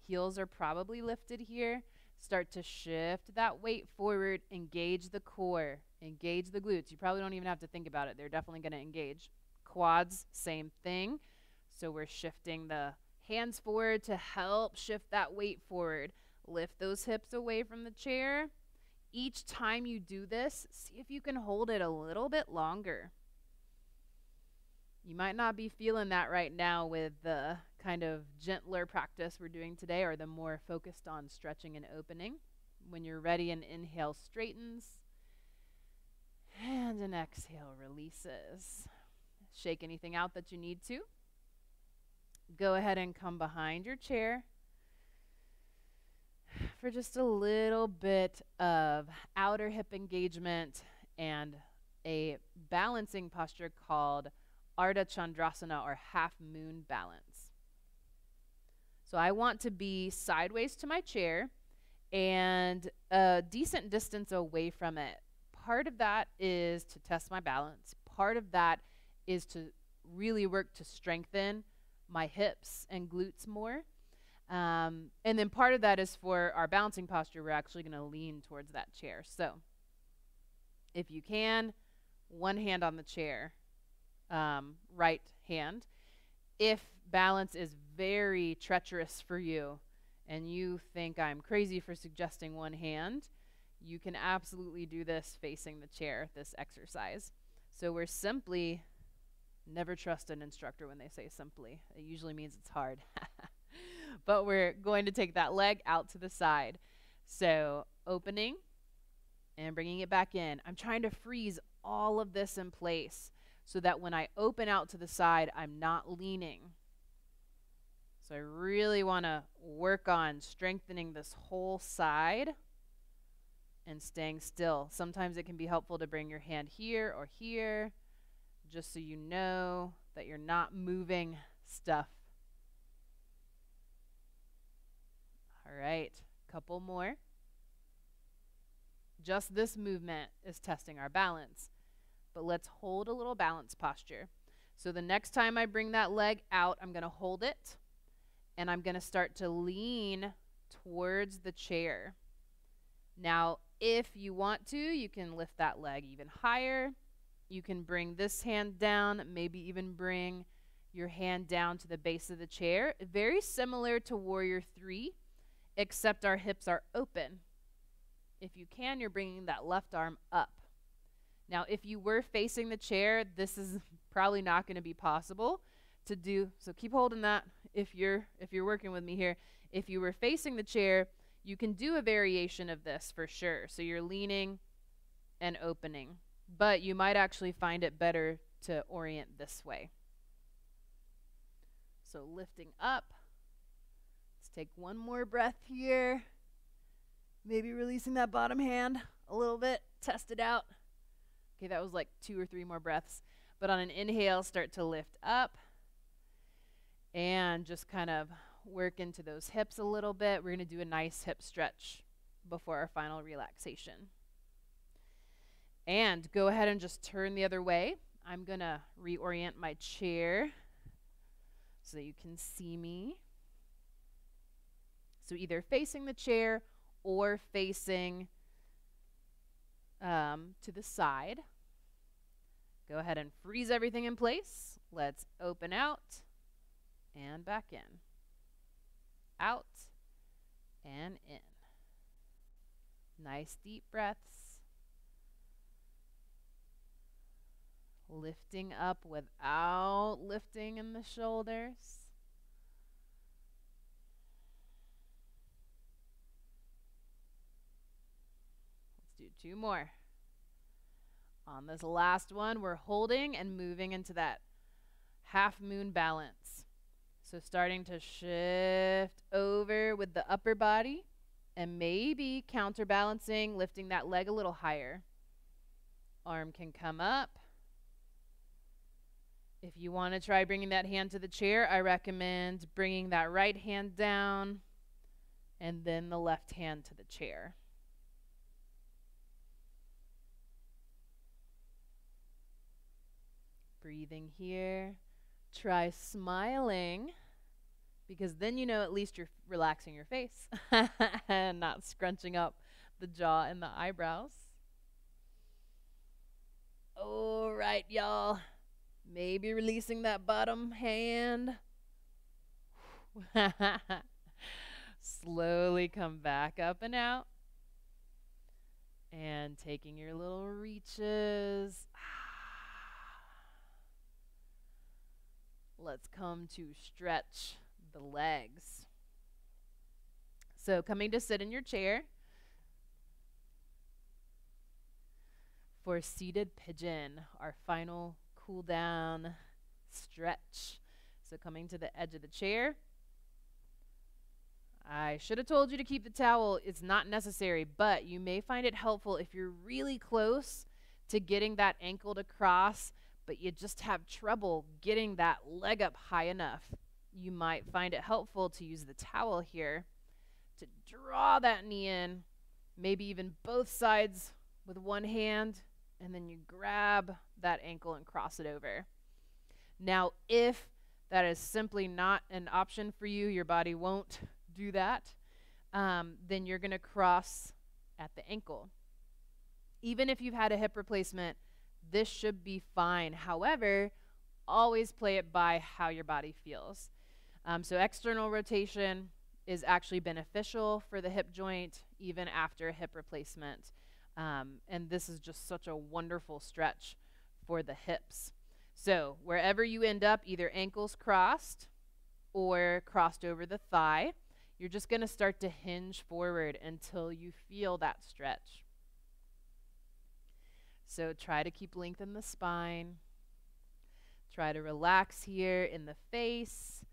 Heels are probably lifted here. Start to shift that weight forward, engage the core, engage the glutes. You probably don't even have to think about it. They're definitely going to engage. Quads, same thing. So we're shifting the hands forward to help shift that weight forward. Lift those hips away from the chair. Each time you do this, see if you can hold it a little bit longer. You might not be feeling that right now with the kind of gentler practice we're doing today, or the more focused on stretching and opening. When you're ready, an inhale straightens, and an exhale releases. Shake anything out that you need to. Go ahead and come behind your chair for just a little bit of outer hip engagement and a balancing posture called Ardha Chandrasana, or half moon balance. So I want to be sideways to my chair and a decent distance away from it. Part of that is to test my balance. Part of that is to really work to strengthen my hips and glutes more. And then part of that is for our balancing posture. We're actually going to lean towards that chair. So if you can, one hand on the chair, right hand. If balance is very treacherous for you and you think I'm crazy for suggesting one hand, you can absolutely do this facing the chair, this exercise. So we're simply, never trust an instructor when they say simply. It usually means it's hard. But we're going to take that leg out to the side. So opening and bringing it back in. I'm trying to freeze all of this in place so that when I open out to the side, I'm not leaning. So I really want to work on strengthening this whole side and staying still. Sometimes it can be helpful to bring your hand here or here, just so you know that you're not moving stuff. All right, couple more. Just this movement is testing our balance, but let's hold a little balance posture. So the next time I bring that leg out, I'm going to hold it, and I'm going to start to lean towards the chair. Now, if you want to, you can lift that leg even higher. You can bring this hand down, maybe even bring your hand down to the base of the chair. Very similar to Warrior 3, except our hips are open. If you can, you're bringing that left arm up. Now, if you were facing the chair, this is probably not going to be possible to do. So keep holding that if you're working with me here. If you were facing the chair, you can do a variation of this for sure. So you're leaning and opening, but you might actually find it better to orient this way. So lifting up. Let's take one more breath here. Maybe releasing that bottom hand a little bit. Test it out. Okay, that was like 2 or 3 more breaths. But on an inhale, start to lift up. And just kind of work into those hips a little bit. We're going to do a nice hip stretch before our final relaxation. And go ahead and just turn the other way. I'm going to reorient my chair so that you can see me. So either facing the chair or facing to the side. Go ahead and freeze everything in place. Let's open out and back in. Out and in. Nice deep breaths. lifting up without lifting in the shoulders. Let's do 2 more. On this last one, we're holding and moving into that half moon balance. So starting to shift over with the upper body and maybe counterbalancing, lifting that leg a little higher. Arm can come up. If you want to try bringing that hand to the chair, I recommend bringing that right hand down and then the left hand to the chair. Breathing here. Try smiling, because then you know at least you're relaxing your face and not scrunching up the jaw and the eyebrows. All right, y'all. Maybe releasing that bottom hand. Slowly come back up and out. And taking your little reaches. Let's come to stretch the legs. So coming to sit in your chair for seated pigeon, our final cool down stretch. So coming to the edge of the chair. I should have told you to keep the towel. It's not necessary, but you may find it helpful if you're really close to getting that ankle to cross, but you just have trouble getting that leg up high enough. You might find it helpful to use the towel here to draw that knee in, maybe even both sides with one hand, and then you grab that ankle and cross it over. Now, if that is simply not an option for you, your body won't do that, then you're going to cross at the ankle. Even if you've had a hip replacement, this should be fine. However, always play it by how your body feels. So external rotation is actually beneficial for the hip joint even after a hip replacement. And this is just such a wonderful stretch for the hips. So wherever you end up, either ankles crossed or crossed over the thigh, you're just going to start to hinge forward until you feel that stretch. So try to keep length in the spine. Try to relax here in the face.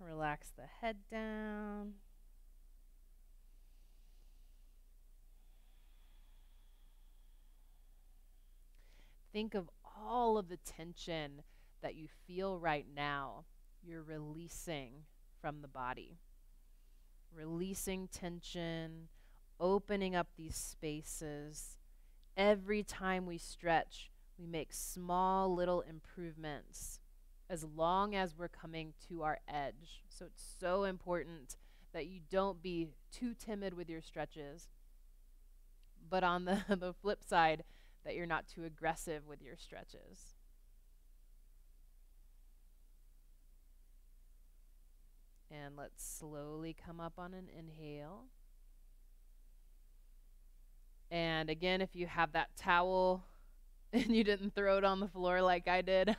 Relax the head down. Think of all of the tension that you feel right now. You're releasing from the body. Releasing tension, opening up these spaces. Every time we stretch, we make small little improvements as long as we're coming to our edge. So it's so important that you don't be too timid with your stretches, but on the flip side, that you're not too aggressive with your stretches. And let's slowly come up on an inhale. And again, if you have that towel and you didn't throw it on the floor like I did,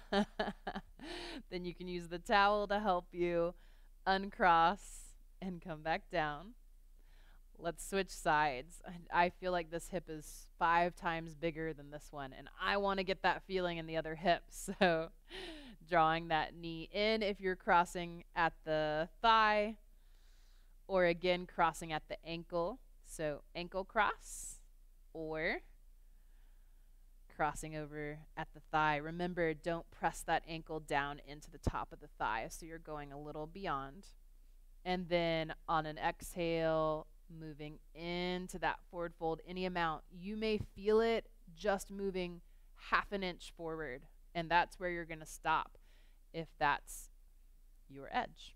then you can use the towel to help you uncross and come back down. Let's switch sides. I feel like this hip is 5 times bigger than this one, and I want to get that feeling in the other hip. So drawing that knee in if you're crossing at the thigh, or again, crossing at the ankle. So ankle cross or crossing over at the thigh. Remember, don't press that ankle down into the top of the thigh, so you're going a little beyond. And then on an exhale, moving into that forward fold any amount. You may feel it just moving 1/2 inch forward, and that's where you're going to stop if that's your edge.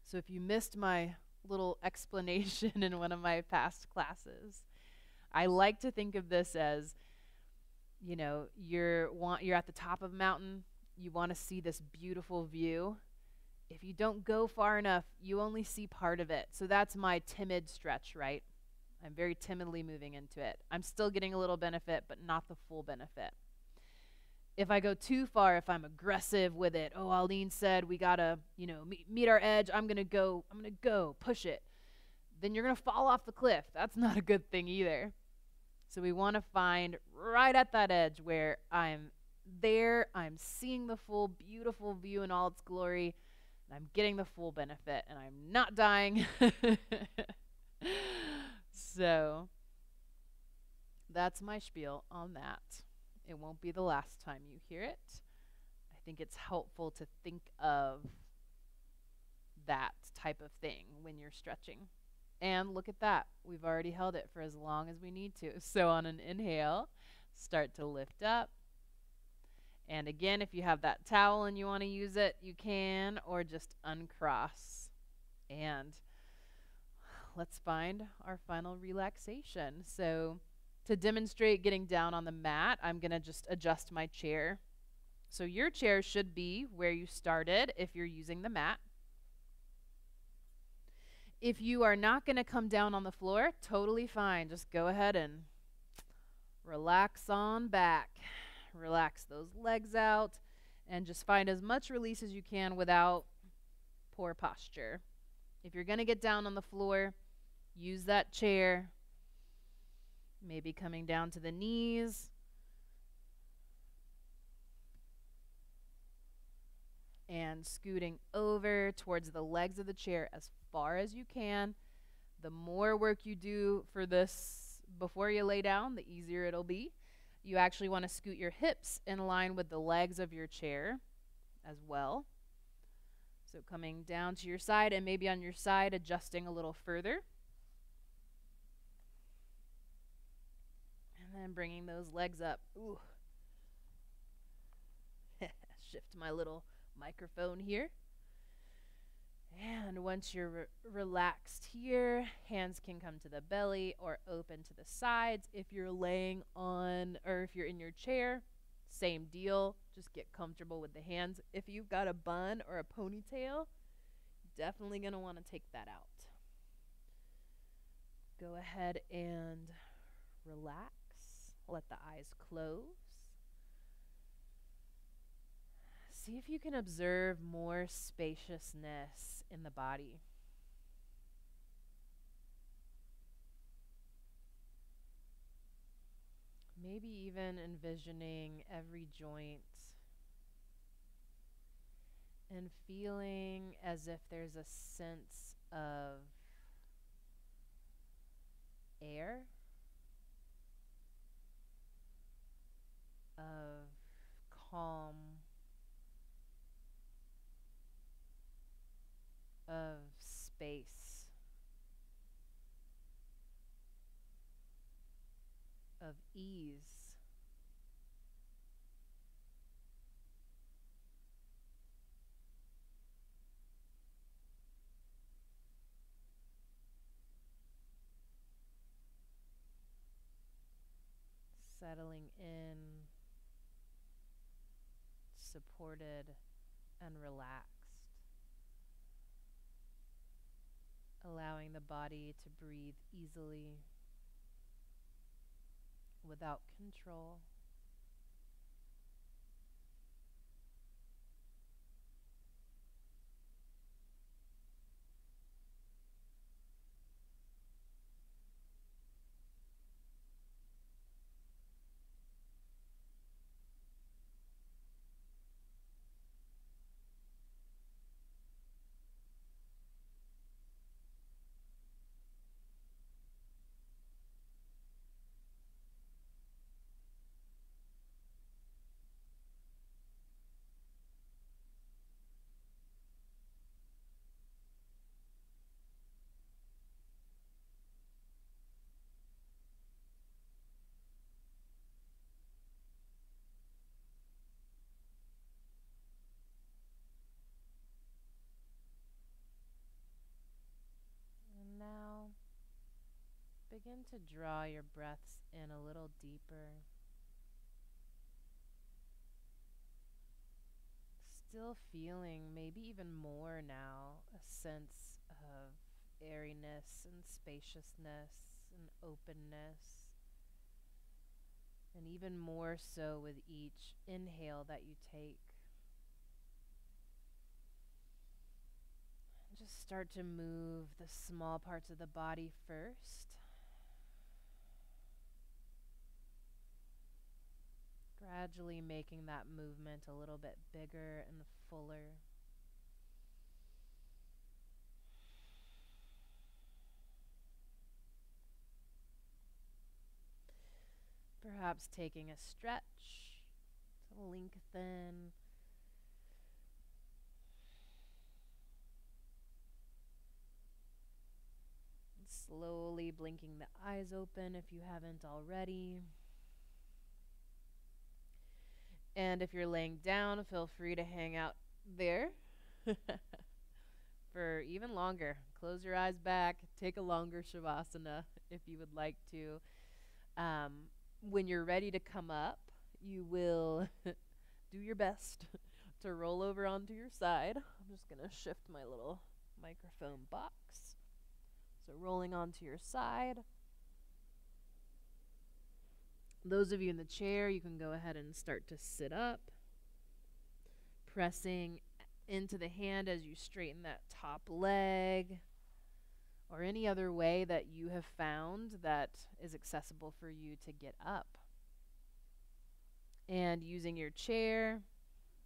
So if you missed my little explanation in one of my past classes, I like to think of this as, you know, you're at the top of a mountain, you want to see this beautiful view. If you don't go far enough, you only see part of it. So that's my timid stretch, right? I'm very timidly moving into it. I'm still getting a little benefit, but not the full benefit. If I go too far, if I'm aggressive with it, oh, Aline said we gotta, meet our edge. I'm gonna go, push it. Then you're gonna fall off the cliff. That's not a good thing either. So we want to find right at that edge where I'm there, I'm seeing the full beautiful view in all its glory, and I'm getting the full benefit, and I'm not dying. So that's my spiel on that. It won't be the last time you hear it. I think it's helpful to think of that type of thing when you're stretching. And look at that. We've already held it for as long as we need to. So on an inhale, start to lift up. And again, if you have that towel and you want to use it, you can, or just uncross. And let's find our final relaxation. So to demonstrate getting down on the mat, I'm going to just adjust my chair. So your chair should be where you started if you're using the mat. If you are not going to come down on the floor, totally fine. Just go ahead and relax on back. Relax those legs out and just find as much release as you can without poor posture. If you're going to get down on the floor, use that chair. Maybe coming down to the knees. And scooting over towards the legs of the chair as far as you can. The more work you do for this before you lay down, the easier it'll be. You actually want to scoot your hips in line with the legs of your chair as well. So coming down to your side and maybe on your side adjusting a little further. And then bringing those legs up. Ooh. Shift my little microphone here. And once you're relaxed here, hands can come to the belly or open to the sides. If you're laying on, or if you're in your chair, same deal. Just get comfortable with the hands. If you've got a bun or a ponytail, definitely going to want to take that out. Go ahead and relax. Let the eyes close. See if you can observe more spaciousness in the body. Maybe even envisioning every joint and feeling as if there's a sense of air, of calm, of space, of ease. Settling in, supported and relaxed. Allowing the body to breathe easily without control. And now begin to draw your breaths in a little deeper. Still feeling, maybe even more now, a sense of airiness and spaciousness and openness. And even more so with each inhale that you take. Just start to move the small parts of the body first. Gradually making that movement a little bit bigger and fuller. Perhaps taking a stretch to lengthen. Slowly blinking the eyes open if you haven't already. And if you're laying down, feel free to hang out there for even longer. Close your eyes back, take a longer Shavasana if you would like to. When you're ready to come up, you will do your best to roll over onto your side. I'm just going to shift my little microphone box. So rolling onto your side. Those of you in the chair, you can go ahead and start to sit up, pressing into the hand as you straighten that top leg, or any other way that you have found that is accessible for you to get up. And using your chair,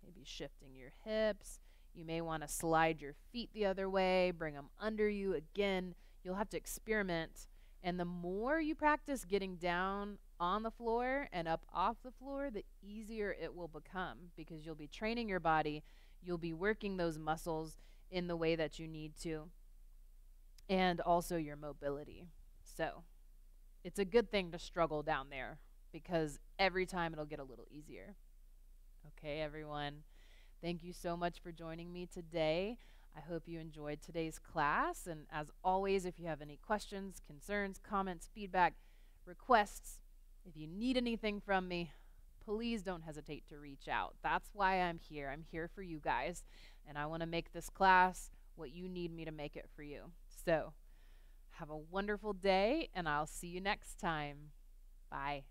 maybe shifting your hips. You may want to slide your feet the other way, bring them under you. Again, you'll have to experiment. And the more you practice getting down on the floor and up off the floor, the easier it will become, because you'll be training your body. You'll be working those muscles in the way that you need to, and also your mobility. So it's a good thing to struggle down there, because every time it'll get a little easier. Okay, everyone. Thank you so much for joining me today. I hope you enjoyed today's class. And as always, if you have any questions, concerns, comments, feedback, requests, if you need anything from me, please don't hesitate to reach out. That's why I'm here. I'm here for you guys. And I want to make this class what you need me to make it for you. So have a wonderful day, and I'll see you next time. Bye.